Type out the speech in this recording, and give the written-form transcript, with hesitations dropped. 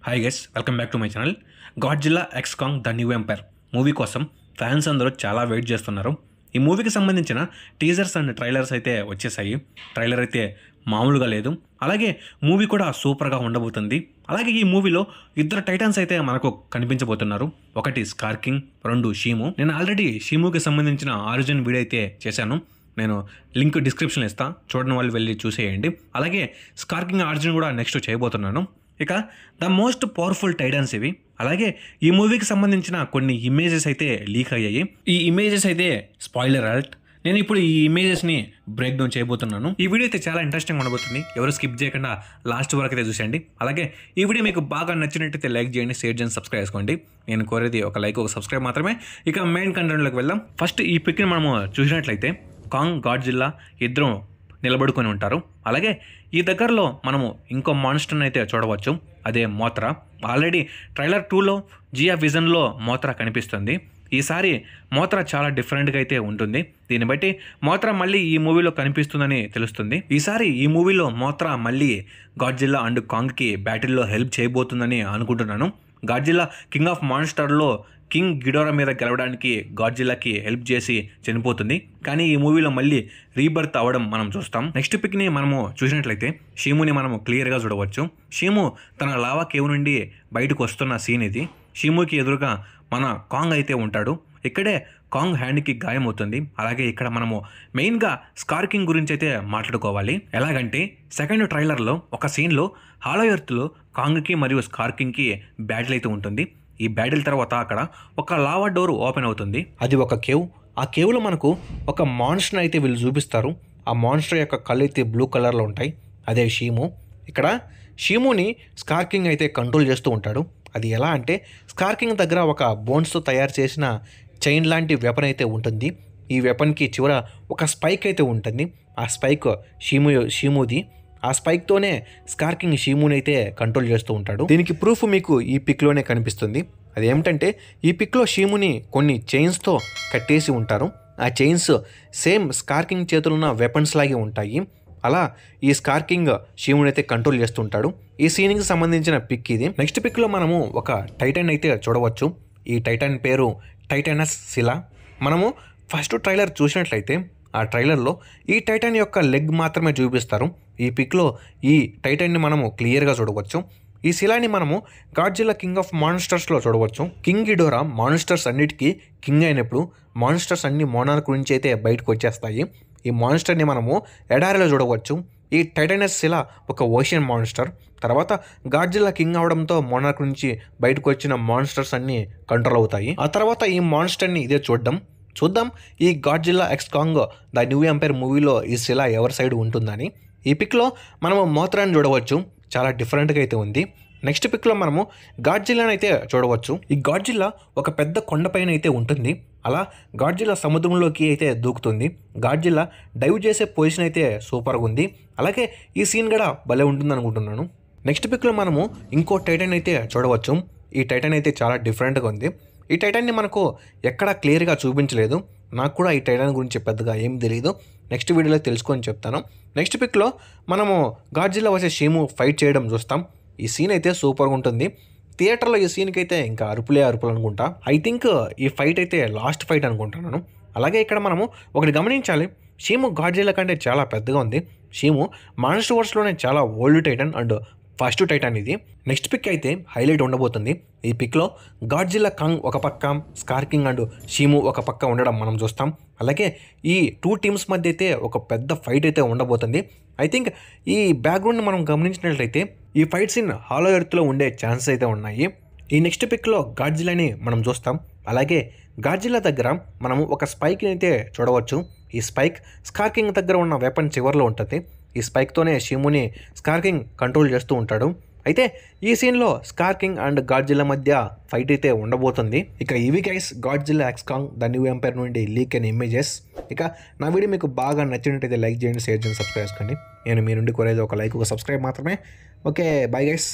Hi guys, welcome back to my channel. Godzilla x Kong the new empire movie కోసం fans అందరూ చాలా wait చేస్తున్నారు. ఈ మూవీకి సంబంధించిన టీజర్స్ అండ్ ట్రైలర్స్ అయితే వచ్చేసాయి. ట్రైలర్ అయితే మామూలుగా లేదు, అలాగే మూవీ కూడా సూపర్గా ఉండబోతుంది. అలాగే ఈ మూవీలో ఇద్దరు టైటన్స్ అయితే మనకు కనిపించబోతున్నారు. ఒకటి స్కార్ కింగ్, రెండు షీము. నేను ఆల్రెడీ షీముకి సంబంధించిన ఆరిజిన్ వీడియో అయితే చేశాను. నేను లింక్ డిస్క్రిప్షన్లో ఇస్తాను, చూడని వాళ్ళు వెళ్ళి చూసేయండి. అలాగే స్కార్ కింగ్ ఆరిజిన్ కూడా నెక్స్ట్ చేయబోతున్నాను. ఇక ద మోస్ట్ పవర్ఫుల్ టైటన్స్ ఇవి. అలాగే ఈ మూవీకి సంబంధించిన కొన్ని ఇమేజెస్ అయితే లీక్ అయ్యాయి. ఈ ఇమేజెస్ అయితే స్పాయిలర్ అలర్ట్. నేను ఇప్పుడు ఈ ఇమేజెస్ని బ్రేక్ డౌన్ చేయబోతున్నాను. ఈ వీడియో అయితే చాలా ఇంట్రెస్టింగ్ ఉండబోతుంది. ఎవరు స్కిప్ చేయకుండా లాస్ట్ వరకు అయితే చూసేయండి. అలాగే ఈ వీడియో మీకు బాగా నచ్చినట్టయితే లైక్ చేయండి, షేర్ చేయండి, సబ్స్క్రైబ్ చేసుకోండి. నేను కోరేది ఒక లైక్, ఒక సబ్స్క్రైబ్ మాత్రమే. ఇక మెయిన్ కంటెంట్లోకి వెళ్దాం. ఫస్ట్ ఈ పిక్ని మనము చూసినట్లయితే కాంగ్, గాడ్జిల్లా ఇద్దరు నిలబడుకొని ఉంటారు. అలాగే ఈ దగ్గరలో మనము ఇంకో మాన్స్టర్ని అయితే చూడవచ్చు, అదే మోత్రా. ఆల్రెడీ ట్రైలర్ 2లో జియా విజన్లో మోత్రా కనిపిస్తుంది. ఈసారి మోత్రా చాలా డిఫరెంట్గా అయితే ఉంటుంది. దీన్ని బట్టి మోత్రా మళ్ళీ ఈ మూవీలో కనిపిస్తుందని తెలుస్తుంది. ఈసారి ఈ మూవీలో మోత్రా మళ్ళీ గాడ్జిల్లా అండ్ కాంగ్కి బ్యాటిల్లో హెల్ప్ చేయబోతుందని అనుకుంటున్నాను. గాడ్జిల్లా కింగ్ ఆఫ్ మాన్స్టర్లో కింగ్ గిడోరా మీద గెలవడానికి గాడ్జిల్లాకి హెల్ప్ చేసి చనిపోతుంది. కానీ ఈ మూవీలో మళ్ళీ రీబర్త్ అవ్వడం మనం చూస్తాం. నెక్స్ట్ పిక్ని మనము చూసినట్లయితే షీముని మనము క్లియర్గా చూడవచ్చు. షీము తన లావా కేవ్ నుండి బయటకు వస్తున్న సీన్ ఇది. షీముకి ఎదురుగా మన కాంగ్ అయితే ఉంటాడు. ఇక్కడే కాంగ్ హ్యాండ్కి గాయం అవుతుంది. అలాగే ఇక్కడ మనము మెయిన్గా స్కార్ కింగ్ గురించి అయితే మాట్లాడుకోవాలి. ఎలాగంటే సెకండ్ ట్రైలర్లో ఒక సీన్లో హాలో ఎర్త్లో కాంగ్కి మరియు స్కార్ కింగ్కి బ్యాటిల్ అయితే ఉంటుంది. ఈ బ్యాటిల్ తర్వాత అక్కడ ఒక లావా డోర్ ఓపెన్ అవుతుంది. అది ఒక కేవ్. ఆ కేవ్లో మనకు ఒక మాన్స్టర్ అయితే వీళ్ళు చూపిస్తారు. ఆ మాన్స్టర్ యొక్క కళ్ళు అయితే బ్లూ కలర్లో ఉంటాయి. అదే షీము. ఇక్కడ షీముని స్కార్ కింగ్ అయితే కంట్రోల్ చేస్తూ ఉంటాడు. అది ఎలా అంటే స్కార్ కింగ్ దగ్గర ఒక బోన్స్తో తయారు చేసిన చైన్ లాంటి వెపన్ అయితే ఉంటుంది. ఈ వెపన్కి చివర ఒక స్పైక్ అయితే ఉంటుంది. ఆ స్పైక్ షీముది. ఆ స్పైక్తోనే స్కార్ కింగ్ షీముని అయితే కంట్రోల్ చేస్తూ ఉంటాడు. దీనికి ప్రూఫ్ మీకు ఈ పిక్లోనే కనిపిస్తుంది. అదేమిటంటే ఈ పిక్లో షీముని కొన్ని చైన్స్తో కట్టేసి ఉంటారు. ఆ చైన్స్ సేమ్ స్కార్ కింగ్ చేతులు ఉన్న వెపన్స్ లాగే ఉంటాయి. అలా ఈ స్కార్ కింగ్ షీముని అయితే కంట్రోల్ చేస్తుంటాడు. ఈ సీన్కి సంబంధించిన పిక్ ఇది. నెక్స్ట్ పిక్లో మనము ఒక టైటన్ అయితే చూడవచ్చు. ఈ టైటన్ పేరు టైటానస్ సిలా. మనము ఫస్ట్ ట్రైలర్ చూసినట్లయితే ఆ ట్రైలర్లో ఈ టైటన్ యొక్క లెగ్ మాత్రమే చూపిస్తారు. ఈ పిక్లో ఈ టైటన్ని మనము క్లియర్గా చూడవచ్చు. ఈ శిలాని మనము గాడ్జిల్లా కింగ్ ఆఫ్ మాన్స్టర్స్లో చూడవచ్చు. కింగ్ గిడోరా మాన్స్టర్స్ అన్నిటికీ కింగ్ అయినప్పుడు మాన్స్టర్స్ అన్ని మోనార్క్ నుంచి అయితే బయటకు వచ్చేస్తాయి. ఈ మాన్స్టర్ని మనము ఎడారిలో చూడవచ్చు. ఈ టైటానస్ శిలా ఒక ఓషియన్ మాన్స్టర్. తర్వాత గాడ్జిల్లా కింగ్ అవడంతో మోనార్క్ నుంచి బయటకు వచ్చిన మాన్స్టర్స్ అన్ని కంట్రోల్ అవుతాయి. ఆ తర్వాత ఈ మాన్స్టర్ని ఇదే చూద్దాం ఈ Godzilla x Kong the new empire మూవీలో ఈ శిలా ఎవరి సైడ్ ఉంటుందని. ఈ పిక్లో మనము మోత్రాని చూడవచ్చు. చాలా డిఫరెంట్గా అయితే ఉంది. నెక్స్ట్ పిక్లో మనము గాడ్జిల్లాని అయితే చూడవచ్చు. ఈ గాడ్జిల్లా ఒక పెద్ద కొండపైన అయితే ఉంటుంది. అలా గాడ్జిల్లా సముద్రంలోకి అయితే దూకుతుంది. గాడ్జిల్లా డైవ్ చేసే పొజిషన్ అయితే సూపర్గా ఉంది. అలాగే ఈ సీన్ కూడా భలే ఉంటుంది అనుకుంటున్నాను. నెక్స్ట్ పిక్లో మనము ఇంకో టైటన్ అయితే చూడవచ్చు. ఈ టైటన్ అయితే చాలా డిఫరెంట్గా ఉంది. ఈ టైటన్ని మనకు ఎక్కడా క్లియర్గా చూపించలేదు. నాకు కూడా ఈ టైటన్ గురించి పెద్దగా ఏం తెలియదు. నెక్స్ట్ వీడియోలో తెలుసుకొని చెప్తాను. నెక్స్ట్ పిక్లో మనము గాడ్జిల్లా వర్సెస్ షీము ఫైట్ చేయడం చూస్తాం. ఈ సీన్ అయితే సూపర్గా ఉంటుంది. థియేటర్లో ఈ సీన్కి అయితే ఇంకా అరుపులు అనుకుంటా. ఐ థింక్ ఈ ఫైట్ అయితే లాస్ట్ ఫైట్ అనుకుంటున్నాను. అలాగే ఇక్కడ మనము ఒకటి గమనించాలి. షీము గాడ్జిల్లా కంటే చాలా పెద్దగా ఉంది. షీము మాన్స్టర్ వర్స్లోనే చాలా old titan and first titan ఇది. నెక్స్ట్ పిక్ అయితే హైలైట్ ఉండబోతుంది. ఈ పిక్లో గాడ్జిల్లా కాంగ్ ఒక పక్క, స్కార్ కింగ్ అండ్ షీము ఒక పక్క ఉండడం మనం చూస్తాం. అలాగే ఈ టూ టీమ్స్ మధ్య అయితే ఒక పెద్ద ఫైట్ అయితే ఉండబోతుంది. ఐ థింక్ ఈ బ్యాక్గ్రౌండ్ని మనం గమనించినట్లయితే ఈ ఫైట్ సీన్ హాలో ఎర్త్లో ఉండే ఛాన్సెస్ అయితే ఉన్నాయి. ఈ నెక్స్ట్ పిక్లో గాడ్జిల్లాని మనం చూస్తాం. అలాగే గాడ్జిల్లా దగ్గర మనము ఒక స్పైక్ని అయితే చూడవచ్చు. ఈ స్పైక్ స్కార్ కింగ్ దగ్గర ఉన్న వెపన్ చివర్లో ఉంటుంది. ఈ స్పైక్తోనే షీముని స్కార్ కింగ్ కంట్రోల్ చేస్తూ ఉంటాడు. అయితే ఈ సీన్లో స్కార్ కింగ్ అండ్ గాడ్జిల్లా మధ్య ఫైట్ అయితే ఉండబోతుంది. ఇక ఇవి guys Godzilla x Kong the new empire నుండి లీక్ అయిన ఇమేజెస్. ఇక నా వీడియో మీకు బాగా నచ్చినట్టయితే లైక్ చేయండి, షేర్ చేయండి, సబ్స్క్రైబ్ చేసుకోండి. నేను మీ నుండి కోరేది ఒక లైక్, ఒక సబ్స్క్రైబ్ మాత్రమే. Okay, bye guys.